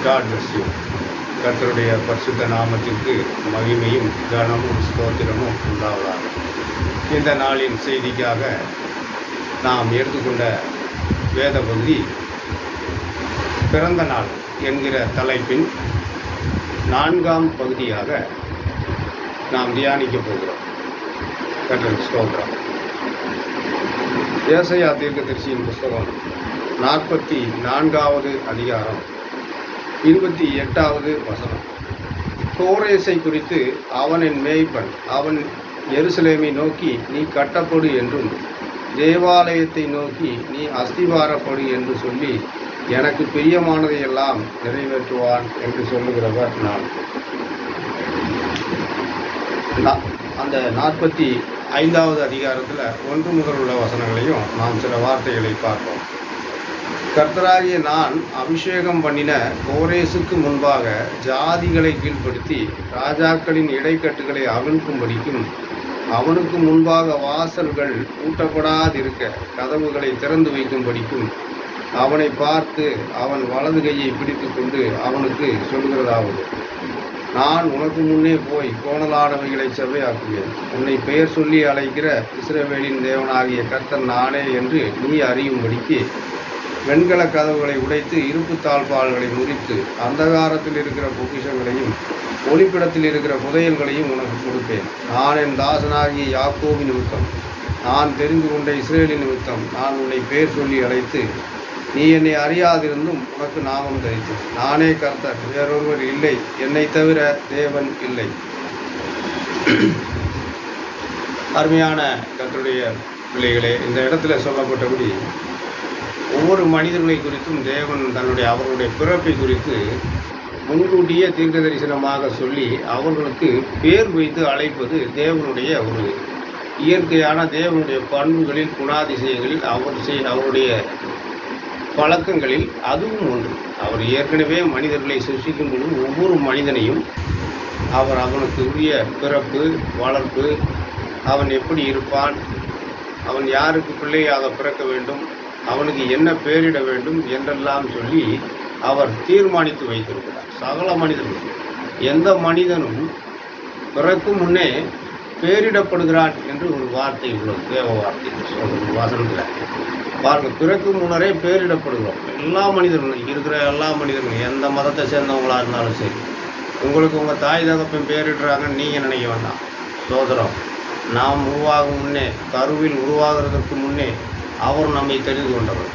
God bless you. கர்த்தருடைய பரிசுத்த நாமத்திற்கு மகிமையும் கனமும் ஸ்தோத்திரமும் உண்டாவதாக. இந்த நாளின் செய்திக்காக நாம் எடுத்துக்கொண்ட வேத பகுதி பிறந்த நாள் என்கிற தலைப்பின் 4ஆம் பகுதியாக நாம் தியானிக்கப் போகிறோம். கர்த்தருக்கு ஸ்தோத்திரம். ஏசாயா தீர்க்கதரிசியின் புஸ்தகம் 44வது அதிகாரம் 28வது வசனம். கோரேசை குறித்து, அவன் என் மேய்ப்பன், அவன் எருசலேமை நோக்கி நீ கட்டப்படு என்றும் தேவாலயத்தை நோக்கி நீ அஸ்திவாரப்படு என்று சொல்லி எனக்கு பிரியமானதையெல்லாம் நிறைவேற்றுவான் என்று சொல்லுகிறவர் நான். அந்த 45வது அதிகாரத்தில் 1 முதல் உள்ள வசனங்களையும் நாம் சில வார்த்தைகளை பார்ப்போம். கர்த்தராகிய நான் அபிஷேகம் பண்ணின கோரேசுக்கு முன்பாக ஜாதிகளை கீழ்ப்படுத்தி ராஜாக்களின் இடைக்கட்டுகளை அவிழ்க்கும்படிக்கும் அவனுக்கு முன்பாக வாசல்கள் பூட்டப்படாதிருக்க கதவுகளை திறந்து வைக்கும்படிக்கும் அவனை பார்த்து அவன் வலது கையை பிடித்து கொண்டு அவனுக்கு சொல்கிறதாவது, நான் உனக்கு முன்னே போய் கோணலானவைகளை செவ்வையாக்குவேன். உன்னை பெயர் சொல்லி அழைக்கிற இஸ்ரவேலின் தேவனாகிய கர்த்தர் நானே என்று நீ அறியும்படிக்கு வெண்கல கதவுகளை உடைத்து இருப்பு தாழ்பால்களை முறித்து அந்தகாரத்தில் இருக்கிற பொக்கிஷங்களையும் ஒளிப்பிடத்தில் இருக்கிற புதையல்களையும் உனக்கு கொடுப்பேன். நான் என் தாசனாகிய யாக்கோபின் நிமித்தம், நான் தெரிந்து கொண்ட இஸ்ரேலின் நிமித்தம் நான் உன்னை பெயர் சொல்லி அழைத்து நீ என்னை அறியாதிருந்தும் உனக்கு நாமம் தரித்து, நானே கர்த்தர், வேறொருவர் இல்லை, என்னை தவிர தேவன் இல்லை. அருமையான கர்த்தருடைய பிள்ளைகளே, இந்த இடத்துல சொல்லப்பட்டபடி ஒவ்வொரு மனிதர்களை குறித்தும் தேவன் அவர்களுடைய பிறப்பை குறித்து முன்கூட்டியே தீர்க்க தரிசனமாக சொல்லி அவர்களுக்கு பேர் வைத்து அழைப்பது தேவனுடைய ஒரு இயற்கையான தேவனுடைய பண்புகளில், குணாதிசயங்களில், அவருடைய பழக்கங்களில் அதுவும் ஒன்று. அவர் ஏற்கனவே மனிதர்களை சிருஷ்டிக்கும் பொழுது ஒவ்வொரு மனிதனையும் அவனுக்கு உரிய பிறப்பு, வளர்ப்பு, அவன் எப்படி இருப்பான், அவன் யாருக்கு பிள்ளையாக பிறக்க வேண்டும், அவனுக்கு என்ன பெயரிட வேண்டும் என்றெல்லாம் சொல்லி அவர் தீர்மானித்து வைத்திருக்கிறார். சகல மனிதர்கள், எந்த மனிதனும் பிறக்கும் முன்னே பெயரிடப்படுகிறான் என்று ஒரு வார்த்தை உள்ளது, தேவ வார்த்தை வாசனத்தில் பாருங்கள். பிறக்கும் முன்னரே பெயரிடப்படுகிறோம். எல்லா மனிதர்களும் இருக்கிற எல்லா மனிதர்களும் எந்த மதத்தை சேர்ந்தவங்களாக இருந்தாலும் சரி, உங்களுக்கு உங்கள் தாய் தகப்பன் பெயரிடுறாங்கன்னு நீங்கள் நினைக்க வேண்டாம். சோதரம், நாம் உருவாகும் முன்னே, கருவில் உருவாகிறதுக்கு முன்னே அவர் நம்மை தெரிந்து கொண்டவர்.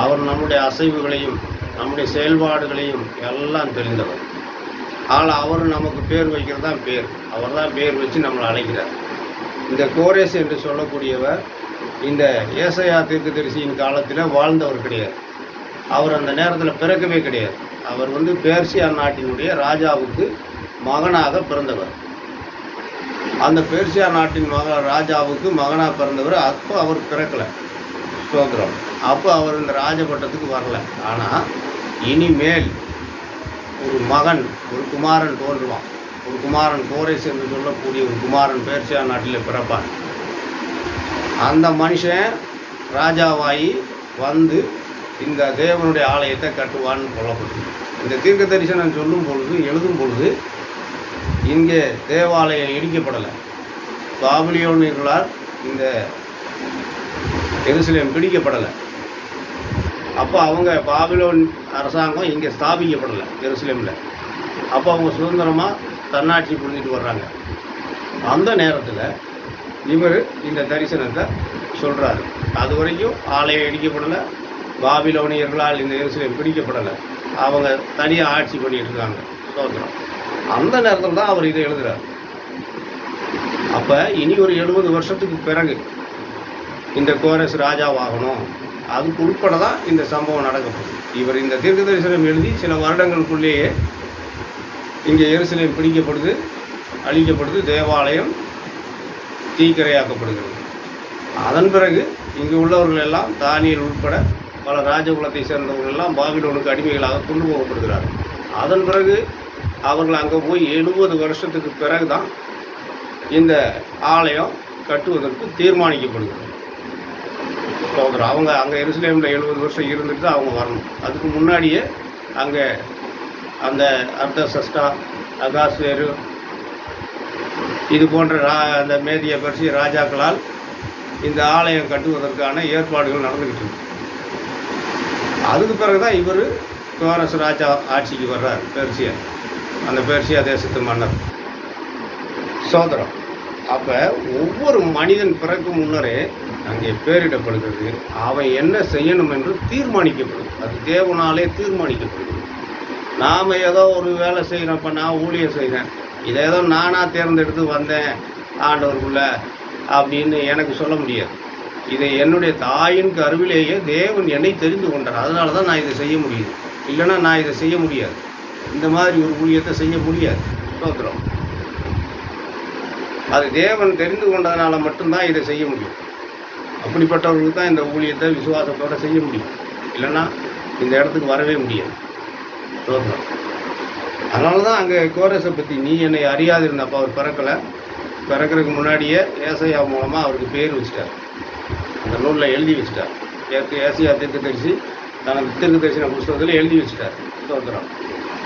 அவர் நம்முடைய அசைவுகளையும் நம்முடைய செயல்பாடுகளையும் எல்லாம் தெரிந்தவர். ஆனால் அவர் நமக்கு பேர் வைக்கிறது தான் பேர். அவர் தான் பேர் வச்சு நம்மளை அழைக்கிறார். இந்த கோரேஸ் என்று சொல்லக்கூடியவர் இந்த ஏசாயா தீர்க்கதரிசியின் காலத்தில் வாழ்ந்தவர் கிடையாது. அவர் அந்த நேரத்தில் பிறக்கவே கிடையாது. அவர் பேர்சியா நாட்டினுடைய ராஜாவுக்கு மகனாக பிறந்தவர். அந்த பேர்சியா நாட்டின் ராஜாவுக்கு மகனாக பிறந்தவர். அப்போ அவர் பிறக்கலை. ஸ்தோத்திரம். அப்போ அவர் இந்த ராஜபட்டத்துக்கு வரல. ஆனால் இனிமேல் ஒரு மகன், ஒரு குமாரன் தோன்றுவான். ஒரு குமாரன், கோரேஸ் என்று சொல்லக்கூடிய ஒரு குமாரன் பேர்சியா நாட்டில் பிறப்பான். அந்த மனுஷன் ராஜாவாகி இந்த தேவனுடைய ஆலயத்தை கட்டுவான்னு சொல்லப்படுது. இந்த தீர்க்க தரிசனம் சொல்லும் பொழுது, எழுதும் பொழுது இங்கே தேவாலயம் இடிக்கப்படலை. பாபிலோனியர்களால் இந்த எருசலேம் பிடிக்கப்படலை. அப்போ அவங்க பாபிலோன் அரசாங்கம் இங்கே ஸ்தாபிக்கப்படலை எருசலேமில். அப்போ அவங்க சுதந்திரமாக தன்னாட்சி புரிஞ்சிட்டு வர்றாங்க. அந்த நேரத்தில் இவர் இந்த தரிசனத்தை சொல்கிறாரு. அது வரைக்கும் ஆலயம் இடிக்கப்படலை, பாபிலோனியர்களால் இந்த எருசலேம் பிடிக்கப்படலை, அவங்க தனியாக ஆட்சி பண்ணிட்டு இருக்காங்க. சுதந்திரம். அந்த நேரத்தில் தான் அவர் இதை எழுதுகிறார். அப்போ இனி ஒரு 70 வருஷத்துக்கு பிறகு இந்த கோரேஸ் ராஜாவாகணும். அதுக்கு உட்பட தான் இந்த சம்பவம் நடக்கப்படும். இவர் இந்த தீர்க்க தரிசனம் எழுதி சில வருடங்களுக்குள்ளேயே இங்கே எருசலேம் பிடிக்கப்படுது, அழிக்கப்படுது, தேவாலயம் தீக்கிரையாக்கப்படுகிறது. அதன் பிறகு இங்கு உள்ளவர்கள் எல்லாம், தானியேல் உட்பட பல ராஜகுலத்தை சேர்ந்தவர்கள் எல்லாம் பாபிலோனுக்கு அடிமைகளாக கொண்டு போகப்படுகிறார்கள். அதன் பிறகு அவர்கள் அங்கே போய் 70 வருஷத்துக்கு பிறகு தான் இந்த ஆலயம் கட்டுவதற்கு தீர்மானிக்கப்படுகிறது. அவங்க அங்கே எருசலேமில் 70 வருஷம் இருந்துட்டு தான் அவங்க வரணும். அதுக்கு முன்னாடியே அங்கே அந்த அர்தசஷ்டா, அகாஸ்வேரு இது போன்ற அந்த மேதிய பெர்சிய ராஜாக்களால் இந்த ஆலயம் கட்டுவதற்கான ஏற்பாடுகள் நடந்துக்கிட்டு இருக்கு. அதுக்கு பிறகுதான் இவர் கோரஸ் ராஜா ஆட்சிக்கு வர்றார். அந்த பெர்சியா தேசத்து மன்னர் சோதரம். அப்போ ஒவ்வொரு மனிதன் பிறக்கும் முன்னரே அங்கே பேரிடப்படுகிறது. அவன் என்ன செய்யணும் என்று தீர்மானிக்கப்படுது. அது தேவனாலே தீர்மானிக்கப்படுது. நாம் ஏதோ ஒரு வேலை செய்கிறோம். இப்போ நான் ஊழியம் செய்கிறேன், இதை ஏதோ நானாக தேர்ந்தெடுத்து வந்தேன் ஆண்டவருக்குள்ள அப்படின்னு எனக்கு சொல்ல முடியாது. இதை என்னுடைய தாயின் கருவிலேயே தேவன் என்னை தெரிந்து கொண்டார். அதனால தான் நான் இதை செய்ய முடியுது. இல்லைன்னா நான் இதை செய்ய முடியாது. இந்த மாதிரி ஒரு ஊழியத்தை செய்ய முடியாது. ஸ்தோத்திரம். அது தேவன் தெரிந்து கொண்டதுனால மட்டும்தான் இதை செய்ய முடியும். அப்படிப்பட்டவர்களுக்கு தான் இந்த ஊழியத்தை விசுவாசத்தோடு செய்ய முடியும். இல்லைன்னா இந்த இடத்துக்கு வரவே முடியாது. ஸ்தோத்திரம். அதனால தான் அங்கே கோரஸை பற்றி நீ என்னை அறியாதிருந்தப்போ அவர் பிறக்கிறதுக்கு முன்னாடியே ஏசாயா மூலமாக அவருக்கு பேர் வச்சுட்டார். அந்த நூலில் எழுதி வச்சுட்டார். ஏசாயா தீர்க்கதரிசி தனது தீர்க்கதரிசன புஸ்தகத்தில் எழுதி வச்சுட்டார். ஸ்தோத்திரம்.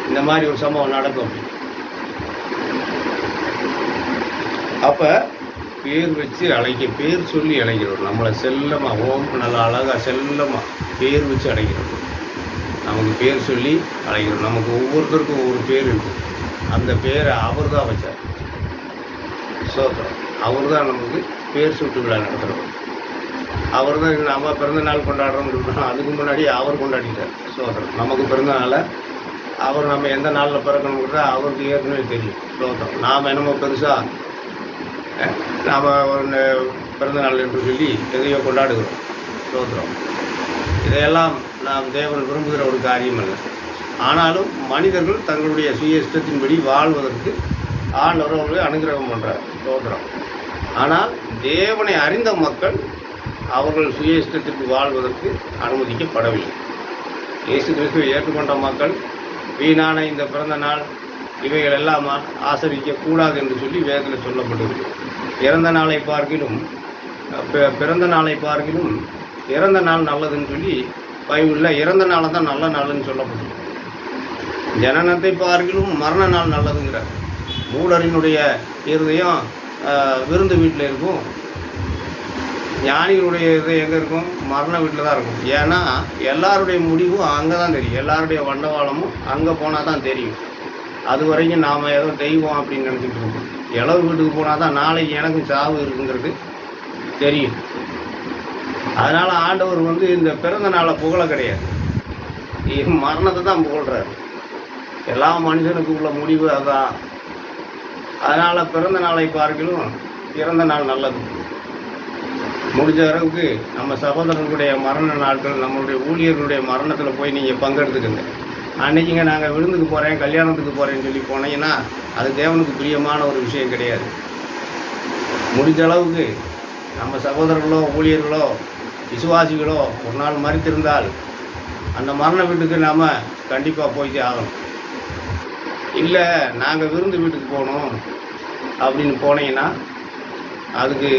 இந்த மாதிரி ஒரு சம்பவம் நடக்கும். அப்போ பேர் வச்சு பேர் சொல்லி அழைக்கிறோம். நம்மளை செல்லமாக நல்லா அழகாக செல்லமாக பேர் வச்சு அழைக்கிறோம். நமக்கு பேர் சொல்லி அழைக்கிறோம். நமக்கு ஒவ்வொருத்தருக்கும் ஒவ்வொரு பேர் இருக்குது. அந்த பேரை அவர் தான் வச்சார். ஸ்தோத்திரம். அவர் தான் நமக்கு பேர் சூட்டு விழா நடத்துகிறோம். அவர் தான் நம்ம பிறந்த நாள் கொண்டாடுறோம்னு சொல்கிறோம். அதுக்கு முன்னாடி அவர் கொண்டாடிட்டார். ஸ்தோத்திரம். நமக்கு பிறந்த நாளை அவர் நம்ம எந்த நாளில் பிறக்கணுங்கிறத அவருக்கு ஏற்கனவே தெரியும். ஸ்தோத்திரம். நாம் என்னமோ பெருசாக நாம் ஒரு பிறந்த நாள் என்று சொல்லி எதையோ கொண்டாடுகிறோம். ஸ்தோத்திரம். இதையெல்லாம் நாம் தேவன் விரும்புகிற ஒரு காரியம் அல்ல. ஆனாலும் மனிதர்கள் தங்களுடைய சுய இஷ்டத்தின்படி வாழ்வதற்கு ஆண்டவர் அவர்களை அனுகிரகம் பண்ணுறார். ஸ்தோத்திரம். ஆனால் தேவனை அறிந்த மக்கள் அவர்கள் சுய இஷ்டத்திற்கு வாழ்வதற்கு அனுமதிக்கப்படவில்லை. இயேசு கிறிஸ்துவை ஏற்றுக்கொண்ட மக்கள் வீணான இந்த பிறந்த நாள் இவைகள் எல்லாம் ஆசரிக்கக்கூடாது என்று சொல்லி வேதத்தில் சொல்லப்பட்டிருக்கு. இறந்த நாளை பார்க்கிலும் பிறந்த நாளை பார்க்கிலும் இறந்த நாள் நல்லதுன்னு சொல்லி பைபிளில் இறந்த நாளை தான் நல்ல நாள்னு சொல்லப்பட்டிருக்கு. ஜனனத்தை பார்க்கிலும் மரண நாள் நல்லதுங்கிறார். மூடரினுடைய இருதயம் விருந்து வீட்டில் இருக்கும். ஞானிகளுடைய இது எங்கே இருக்கும்? மரண வீட்டில் தான் இருக்கும். ஏன்னா எல்லாருடைய முடிவும் அங்கே தான் தெரியும். எல்லாருடைய வண்டவாளமும் அங்கே போனால் தான் தெரியும். அது வரைக்கும் நாம் ஏதோ தெய்வம் அப்படின்னு நினச்சிட்டு இருக்கோம். இளவு வீட்டுக்கு போனால் தான் நாளைக்கு எனக்கும் சாவு இருக்குங்கிறது தெரியும். அதனால் ஆண்டவர் இந்த பிறந்த நாளை புகழ கிடையாது, மரணத்தை தான் புகழ்கிறார். எல்லா மனுஷனுக்கு உள்ள முடிவு அதுதான். அதனால் பிறந்த நாளை பார்க்கலும் இறந்த நாள் நல்லது. முடிஞ்ச அளவுக்கு நம்ம சகோதரர்களுடைய மரண நாட்கள், நம்மளுடைய ஊழியர்களுடைய மரணத்தில் போய் நீங்கள் பங்கெடுத்துக்கங்க. அன்றைக்கிங்க நாங்கள் விருந்துக்கு போகிறேன், கல்யாணத்துக்கு போகிறேன்னு சொல்லி போனீங்கன்னா அது தேவனுக்கு பிரியமான ஒரு விஷயம் கிடையாது. முடிஞ்ச அளவுக்கு நம்ம சகோதரர்களோ ஊழியர்களோ விசுவாசிகளோ ஒரு நாள் மறித்திருந்தால் அந்த மரண வீட்டுக்கு நாம் கண்டிப்பாக போய்த்தே ஆகணும். இல்லை நாங்கள் விருந்து வீட்டுக்கு போகணும் அப்படின்னு போனீங்கன்னா அதுக்கு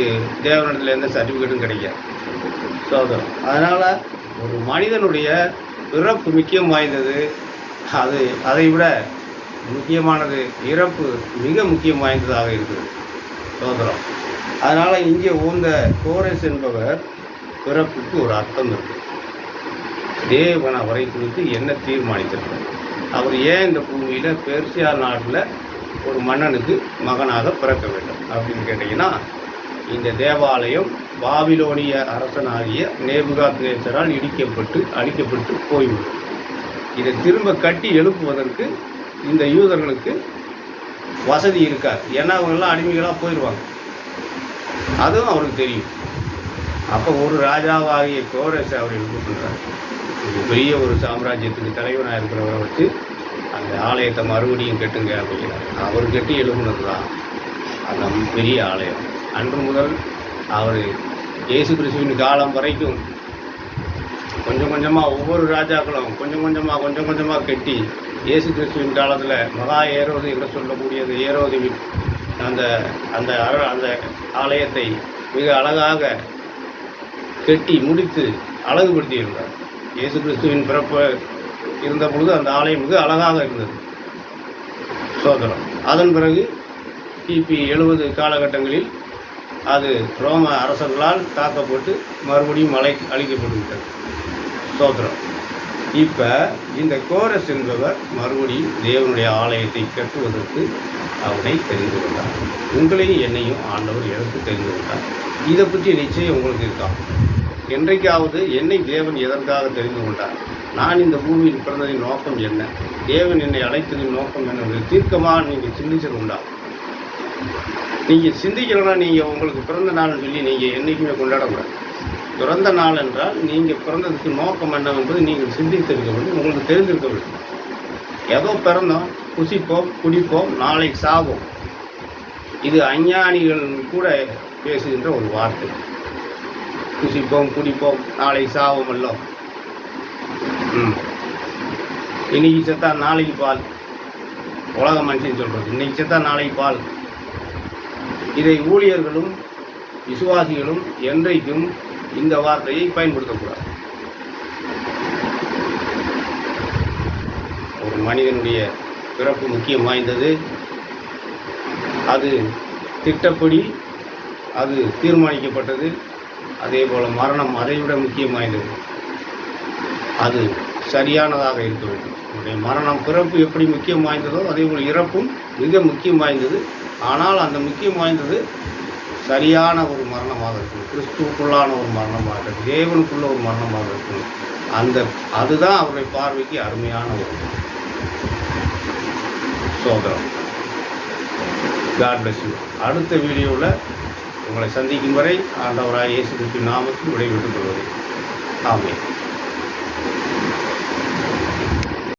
தேவனிடத்தில் எந்த சர்டிஃபிகேட்டும் கிடைக்காது. சோதரம். அதனால் ஒரு மனிதனுடைய பிறப்பு முக்கியம் வாய்ந்தது. அதை விட முக்கியமானது இறப்பு மிக முக்கியம் வாய்ந்ததாக இருக்குது. சோதரம். அதனால் இங்கே இந்த கோரஸ் என்பவர் பிறப்புக்கு ஒரு அர்த்தம் இருக்குது. தேவன் அவரை குறித்து என்ன தீர்மானித்திருக்கிறார்? அவர் ஏன் இந்த பூமியில் பெர்சியா நாட்டில் ஒரு மன்னனுக்கு மகனாக பிறக்க வேண்டும் அப்படின்னு கேட்டிங்கன்னா, இந்த தேவாலயம் பாபிலோனிய அரசனாகிய நேபுகாத்நேச்சரால் அழிக்கப்பட்டு போய்விடும். இதை திரும்ப கட்டி எழுப்புவதற்கு இந்த யூதர்களுக்கு வசதி இருக்காது. ஏன்னா அவங்கெல்லாம் அடிமைகளாக போயிடுவாங்க. அதுவும் அவருக்கு தெரியும். அப்போ ஒரு ராஜாவாகிய கோரஸ் அவர் எழுப்புகிறார். ஒரு பெரிய ஒரு சாம்ராஜ்யத்துக்கு தலைவனாக இருக்கிறவரை வச்சு அந்த ஆலயத்தை மறுபடியும் கட்டுங்க அப்படிங்கிறார். அவர் கட்டி எழுப்புனது தான் அந்த பெரிய ஆலயம். அன்று முதல் அவர் இயேசு கிறிஸ்துவின் காலம் வரைக்கும் கொஞ்சம் கொஞ்சமாக ஒவ்வொரு ராஜாக்களும் கொஞ்சம் கொஞ்சமாக கட்டி இயேசு கிறிஸ்துவின் காலத்தில் மகா ஏரோது என்று சொல்லக்கூடியது ஏரோதுவின் அந்த அந்த அந்த ஆலயத்தை மிக அழகாக கட்டி முடித்து அழகுபடுத்தி இருந்தார். இயேசு கிறிஸ்துவின் பிறப்பு இருந்த பொழுது அந்த ஆலயம் மிக அழகாக இருந்தது. சோதரம். அதன் பிறகு கிபி 70 காலகட்டங்களில் அது ரோம அரசர்களால் தாக்கப்பட்டு மறுபடியும் அழிக்கப்பட்டு விட்டது. சோதரம். இப்போ இந்த கோரஸ் என்பவர் மறுபடியும் தேவனுடைய ஆலயத்தை கட்டுவதற்கு அவனை தெரிந்து கொண்டார். உங்களையும் என்னையும் ஆண்டவர் எதற்கு தெரிந்து கொண்டார்? இதை பற்றி நிச்சயம் உங்களுக்கு இருக்கான். என்றைக்காவது என்னை தேவன் எதற்காக தெரிந்து கொண்டார், நான் இந்த பூமியில் பிறந்ததின் நோக்கம் என்ன, தேவன் என்னை அழைத்ததின் நோக்கம் என்ன, தீர்க்கமாக நீங்கள் சிந்திச்சது உண்டா? நீங்கள் சிந்திக்கலன்னா நீங்கள் உங்களுக்கு பிறந்த நாள்னு சொல்லி நீங்கள் என்றைக்குமே கொண்டாடக்கூடாது. பிறந்த நாள் என்றால் நீங்கள் பிறந்ததுக்கு நோக்கம் என்னவென்பது நீங்கள் சிந்தித்திருக்க வேண்டும், உங்களுக்கு தெரிந்திருக்க வேண்டும். ஏதோ பிறந்தோம், புசிப்போம், குடிப்போம், நாளை சாவோம். இது அஞ்ஞானிகள் கூட பேசுகின்ற ஒரு வார்த்தை. புசிப்போம், குடிப்போம், நாளை சாவோம் எல்லாம். இன்னைக்கு செத்தா நாளைக்கு பால், உலக மனுஷன் சொல்கிறது. இன்னைக்கு செத்தா நாளைக்கு பால். இதை ஊழியர்களும் விசுவாசிகளும் என்றைக்கும் இந்த வார்த்தையை பயன்படுத்தக்கூடாது. ஒரு மனிதனுடைய பிறப்பு முக்கியம் வாய்ந்தது. அது திட்டப்படி அது தீர்மானிக்கப்பட்டது. அதே போல் மரணம் அதைவிட முக்கியம் வாய்ந்தது. அது சரியானதாக இருக்க வேண்டும். உன்னுடைய மரணம் பிறப்பு எப்படி முக்கியம் வாய்ந்ததோ அதே போல் இறப்பும் மிக முக்கியம் வாய்ந்தது. ஆனால் அந்த முக்கியம் வாய்ந்தது சரியான ஒரு மரணமாக இருக்கணும், கிறிஸ்துவுக்குள்ளான ஒரு மரணமாக இருக்கணும், தேவனுக்குள்ள ஒரு மரணமாக இருக்கணும். அதுதான் அவருடைய பார்வைக்கு அருமையான ஒரு சோதரம். God bless you. அடுத்த வீடியோவில் உங்களை சந்திக்கும் வரை ஆண்டவராய் இயேசு கிறிஸ்துவின் நாமத்தில் விடைபெற்றுக் கொள்வதை ஆமென்.